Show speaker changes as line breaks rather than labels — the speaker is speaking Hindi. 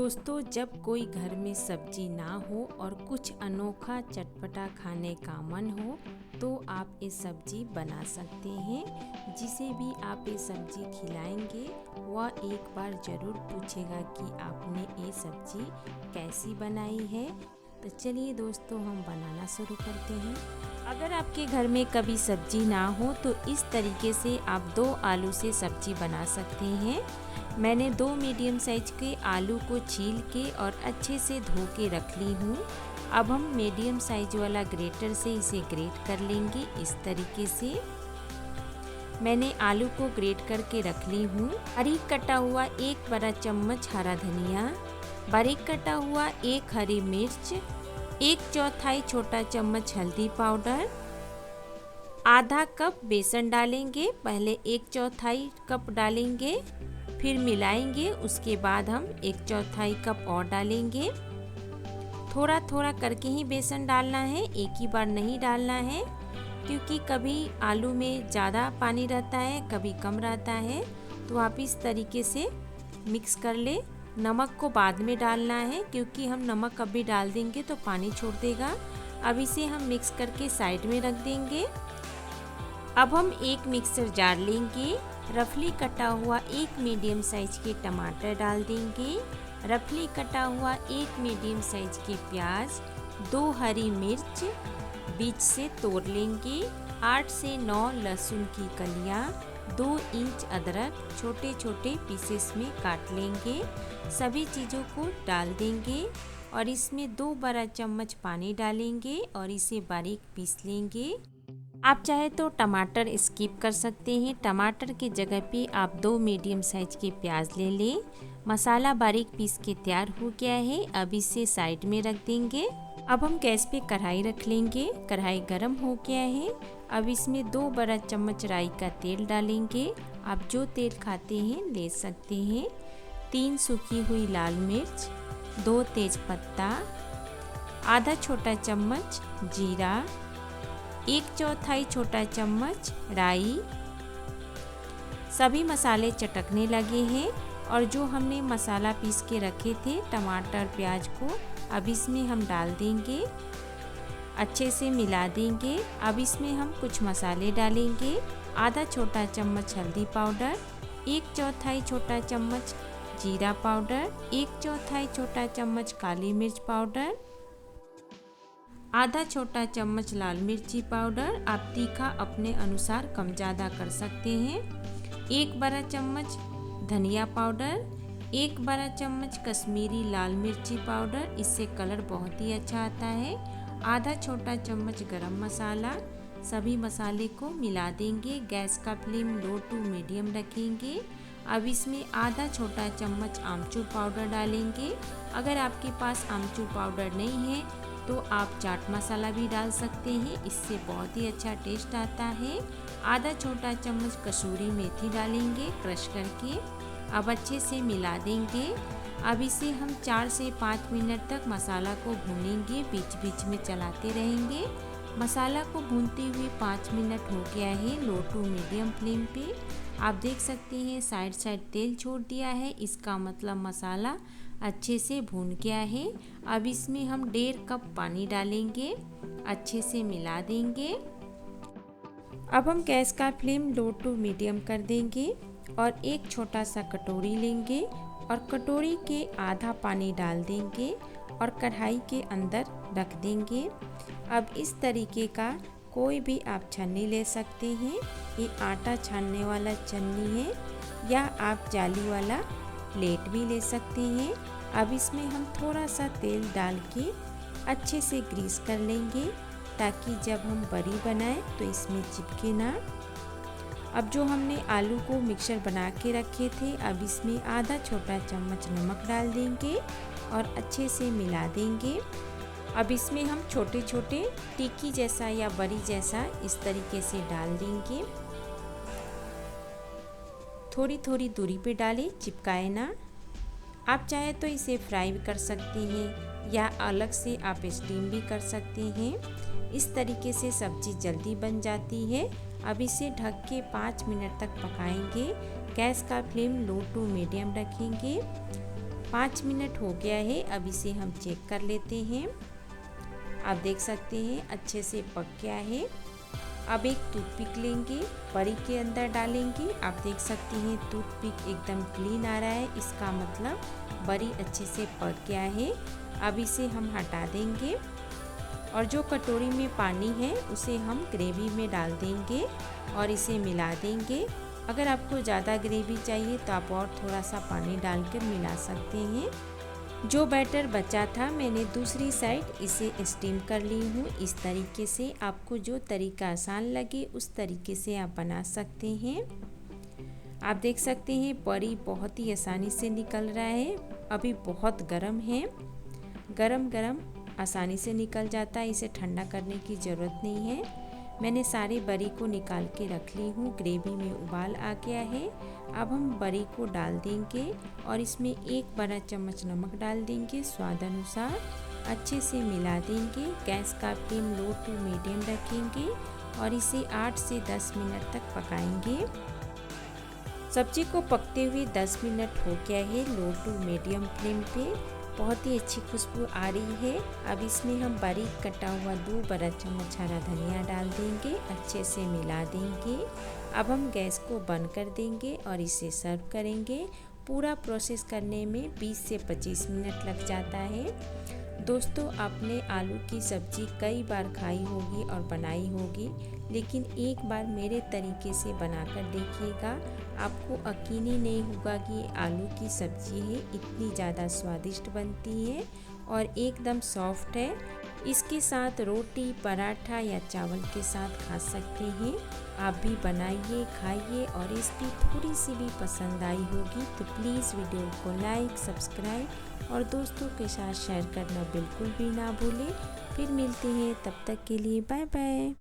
दोस्तों, जब कोई घर में सब्जी ना हो और कुछ अनोखा चटपटा खाने का मन हो तो आप ये सब्जी बना सकते हैं। जिसे भी आप ये सब्जी खिलाएंगे वह एक बार ज़रूर पूछेगा कि आपने ये सब्जी कैसी बनाई है। तो चलिए दोस्तों, हम बनाना शुरू करते हैं। अगर आपके घर में कभी सब्जी ना हो तो इस तरीके से आप 2 आलू से सब्जी बना सकते हैं। मैंने 2 मीडियम साइज के आलू को छील के और अच्छे से धो के रख ली हूँ। अब हम मीडियम साइज वाला ग्रेटर से इसे ग्रेट कर लेंगे। इस तरीके से मैंने आलू को ग्रेट करके रख ली हूँ। बारीक कटा हुआ 1 बड़ा चम्मच हरा धनिया, बारीक कटा हुआ 1 हरी मिर्च, 1/4 छोटा चम्मच हल्दी पाउडर, आधा कप बेसन डालेंगे। पहले 1/4 कप डालेंगे, फिर मिलाएंगे। उसके बाद हम 1/4 कप और डालेंगे। थोड़ा थोड़ा करके ही बेसन डालना है, एक ही बार नहीं डालना है, क्योंकि कभी आलू में ज़्यादा पानी रहता है, कभी कम रहता है। तो आप इस तरीके से मिक्स कर ले। नमक को बाद में डालना है, क्योंकि हम नमक अभी डाल देंगे तो पानी छोड़ देगा। अब इसे हम मिक्स करके साइड में रख देंगे। अब हम एक मिक्सर जार लेंगे। रफली कटा हुआ 1 मीडियम साइज के टमाटर डाल देंगे, रफली कटा हुआ 1 मीडियम साइज के प्याज, 2 हरी मिर्च बीच से तोड़ लेंगे, 8 से 9 लहसुन की कलियां, 2 इंच अदरक छोटे छोटे पीसेस में काट लेंगे। सभी चीज़ों को डाल देंगे और इसमें 2 बड़ा चम्मच पानी डालेंगे और इसे बारीक पीस लेंगे। आप चाहे तो टमाटर स्किप कर सकते हैं। टमाटर के जगह पे आप 2 मीडियम साइज के प्याज ले लें। मसाला बारीक पीस के तैयार हो गया है। अब इसे साइड में रख देंगे। अब हम गैस पे कढ़ाई रख लेंगे। कढ़ाई गरम हो गया है। अब इसमें 2 बड़ा चम्मच राई का तेल डालेंगे। आप जो तेल खाते हैं ले सकते हैं। 3 सूखी हुई लाल मिर्च, 2 तेज पत्ता, आधा छोटा चम्मच जीरा, 1/4 छोटा चम्मच राई। सभी मसाले चटकने लगे हैं और जो हमने मसाला पीस के रखे थे टमाटर प्याज को, अब इसमें हम डाल देंगे। अच्छे से मिला देंगे। अब इसमें हम कुछ मसाले डालेंगे। आधा छोटा चम्मच हल्दी पाउडर, 1/4 छोटा चम्मच जीरा पाउडर, 1/4 छोटा चम्मच काली मिर्च पाउडर, आधा छोटा चम्मच लाल मिर्ची पाउडर। आप तीखा अपने अनुसार कम ज़्यादा कर सकते हैं। 1 बड़ा चम्मच धनिया पाउडर, 1 बड़ा चम्मच कश्मीरी लाल मिर्ची पाउडर, इससे कलर बहुत ही अच्छा आता है। आधा छोटा चम्मच गरम मसाला। सभी मसाले को मिला देंगे। गैस का फ्लेम लो टू मीडियम रखेंगे। अब इसमें आधा छोटा चम्मच आमचूर पाउडर डालेंगे। अगर आपके पास आमचूर पाउडर नहीं है तो आप चाट मसाला भी डाल सकते हैं, इससे बहुत ही अच्छा टेस्ट आता है। आधा छोटा चम्मच कसूरी मेथी डालेंगे क्रश करके। अब अच्छे से मिला देंगे। अब इसे हम 4 से 5 मिनट तक मसाला को भूनेंगे, बीच बीच में चलाते रहेंगे। मसाला को भूनते हुए 5 मिनट हो गया है लो टू मीडियम फ्लेम पे। आप देख सकते हैं साइड साइड तेल छोड़ दिया है, इसका मतलब मसाला अच्छे से भून गया है। अब इसमें हम 1.5 कप पानी डालेंगे, अच्छे से मिला देंगे। अब हम गैस का फ्लेम लो टू मीडियम कर देंगे और एक छोटा सा कटोरी लेंगे और कटोरी के आधा पानी डाल देंगे और कढ़ाई के अंदर रख देंगे। अब इस तरीके का कोई भी आप छन्नी ले सकते हैं। ये आटा छानने वाला छन्नी है या आप जाली वाला प्लेट भी ले सकते हैं। अब इसमें हम थोड़ा सा तेल डाल के अच्छे से ग्रीस कर लेंगे, ताकि जब हम बड़ी बनाएं तो इसमें चिपके ना। अब जो हमने आलू को मिक्सर बना के रखे थे, अब इसमें आधा छोटा चम्मच नमक डाल देंगे और अच्छे से मिला देंगे। अब इसमें हम छोटे छोटे टिक्की जैसा या बड़ी जैसा इस तरीके से डाल देंगे। थोड़ी थोड़ी दूरी पे डालें, चिपकाए ना। आप चाहे तो इसे फ्राई भी कर सकते हैं या अलग से आप स्टीम भी कर सकते हैं। इस तरीके से सब्जी जल्दी बन जाती है। अब इसे ढक के 5 मिनट तक पकाएंगे। गैस का फ्लेम लो टू मीडियम रखेंगे। 5 मिनट हो गया है। अब इसे हम चेक कर लेते हैं। आप देख सकते हैं अच्छे से पक गया है। अब एक टूथपिक लेंगे, बड़ी के अंदर डालेंगे। आप देख सकते हैं टूथपिक एकदम क्लीन आ रहा है, इसका मतलब बड़ी अच्छे से पक गया है। अब इसे हम हटा देंगे और जो कटोरी में पानी है उसे हम ग्रेवी में डाल देंगे और इसे मिला देंगे। अगर आपको ज़्यादा ग्रेवी चाहिए तो आप और थोड़ा सा पानी डालकर मिला सकते हैं। जो बैटर बचा था मैंने दूसरी साइड इसे स्टीम कर ली हूँ। इस तरीके से आपको जो तरीका आसान लगे उस तरीके से आप बना सकते हैं। आप देख सकते हैं बड़ी बहुत ही आसानी से निकल रहा है। अभी बहुत गर्म है, गरम गरम आसानी से निकल जाता है, इसे ठंडा करने की ज़रूरत नहीं है। मैंने सारे बड़ी को निकाल के रख ली हूँ। ग्रेवी में उबाल आ गया है। अब हम बड़ी को डाल देंगे और इसमें 1 बड़ा चम्मच नमक डाल देंगे स्वाद अनुसार। अच्छे से मिला देंगे। गैस का फ्लेम लो टू मीडियम रखेंगे और इसे 8 से 10 मिनट तक पकाएंगे। सब्जी को पकते हुए 10 मिनट हो गया है लो टू मीडियम फ्लेम पे। बहुत ही अच्छी खुशबू आ रही है। अब इसमें हम बारीक कटा हुआ 2 बड़ा चम्मच हरा धनिया डाल देंगे, अच्छे से मिला देंगे। अब हम गैस को बंद कर देंगे और इसे सर्व करेंगे। पूरा प्रोसेस करने में 20 से 25 मिनट लग जाता है। दोस्तों, आपने आलू की सब्ज़ी कई बार खाई होगी और बनाई होगी, लेकिन एक बार मेरे तरीके से बनाकर देखिएगा। आपको यकीन ही नहीं होगा कि आलू की सब्ज़ी है, इतनी ज़्यादा स्वादिष्ट बनती है और एकदम सॉफ्ट है। इसके साथ रोटी, पराठा या चावल के साथ खा सकते हैं। आप भी बनाइए, खाइए और रेसिपी थोड़ी सी भी पसंद आई होगी तो प्लीज़ वीडियो को लाइक, सब्सक्राइब और दोस्तों के साथ शेयर करना बिल्कुल भी ना भूलें। फिर मिलते हैं, तब तक के लिए बाय बाय।